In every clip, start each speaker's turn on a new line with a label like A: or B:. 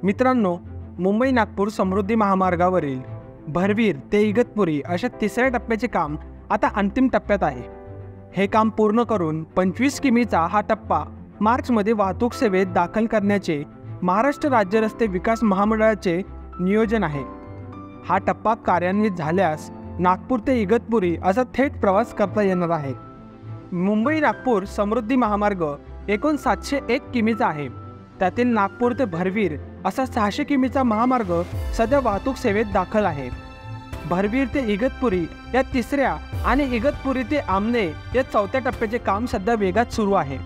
A: मित्रांनो, मुंबई नागपूर समृद्धी महामार्गावरील भरवीर ते इगतपुरी अशा तिसऱ्या टप्प्याचे काम आता अंतिम टप्प्यात आहे। हे काम पूर्ण करून 25 किमीचा हा टप्पा मार्चमध्ये वाहतूक सेवेत दाखल करण्याचे महाराष्ट्र राज्य रस्ते विकास महामंडळाचे नियोजन आहे। हा टप्पा कार्यान्वित झाल्यास नागपूर ते इगतपुरी असा थेट प्रवास करता येणार आहे। मुंबई नागपूर समृद्धी महामार्ग एकूण 701 किमीचा आहे। त्यातील नागपूर ते भरवीर असा 600 किमीचा महामार्ग सध्या वाहतूक सेवेत दाखल आहे। भरवीर ते इगतपुरी या तिसऱ्या आणि इगतपुरी ते आमने या चौथ्या टप्प्याचे काम सध्या वेगात सुरू आहे।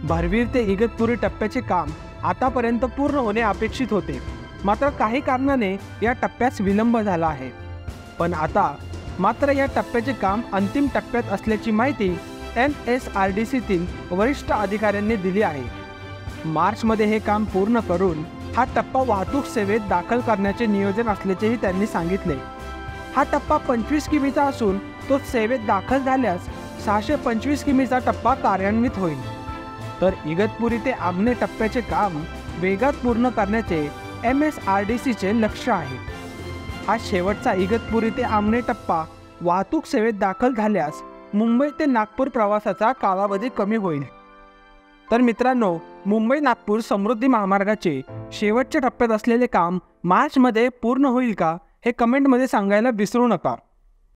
A: भरवीर ते इगतपुरी टप्प्याचे काम आतापर्यंत पूर्ण होणे अपेक्षित होते, मात्र काही कारणाने या टप्प्यास विलंब झाला आहे। पण आता मात्र या टप्प्याचे काम अंतिम टप्प्यात असल्याची माहिती MSRDCतील वरिष्ठ अधिकाऱ्यांनी दिली आहे। मार्चमध्ये हे काम पूर्ण करून हा टप्पा वाहतूक सेवेत दाखल करण्याचे नियोजन असल्याचेही त्यांनी सांगितले। हा टप्पा 25 किमीचा असून तो सेवेत दाखल झाल्यास 625 किमीचा टप्पा कार्यान्वित होईल। तर इगतपुरी ते आमने टप्प्याचे काम वेगात पूर्ण करण्याचे MSRDCचे लक्ष्य आहे। हा शेवटचा इगतपुरी ते आमने टप्पा वाहतूक सेवेत दाखल झाल्यास मुंबई ते नागपूर प्रवासाचा कालावधी कमी होईल। तर मित्रांनो, मुंबई नागपूर समृद्धी महामार्गाचे शेवटच्या टप्प्यात असलेले काम मार्चमध्ये पूर्ण होईल का, हे कमेंटमध्ये सांगायला विसरू नका।